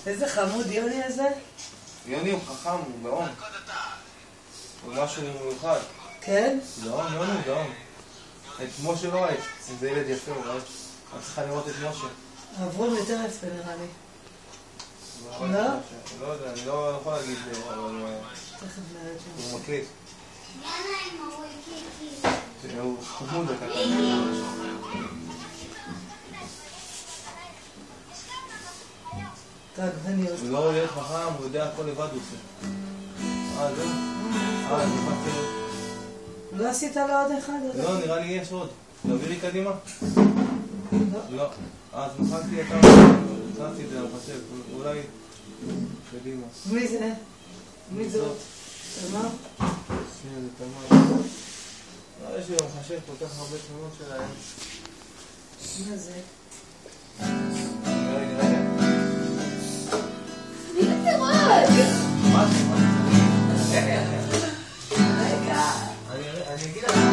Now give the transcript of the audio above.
איזה חמוד יוני הזה? יוני הוא חכם, הוא גאון. הוא משהו מיוחד. כן? גאון, יוני הוא גאון. את משה לא ראית, זה ילד יפה, הוא ראית. את צריכה לראות את משה. אברום יותר יפה נראה לי. לא? לא יודע, אני לא יכול להגיד, אבל הוא מקליט. הוא חמוד הקטן. העגבניות. הוא לא להיות חכם, הוא יודע הכל לבד הוא עושה. זהו? נפחתי לו. לא עשית לו עוד אחד? לא, נראה לי יש עוד. תעבירי קדימה? לא. אז נפחתי אתה, נפחתי את זה, אני חושב. אולי קדימה. מי זה? מי זאת? תמר? שנייה, זה תמר. לא, יש לי מחשב כל כך הרבה תמונות שלהם. מה זה? רגע. מי לצרות? מה זה? רגע. אני אגיד לך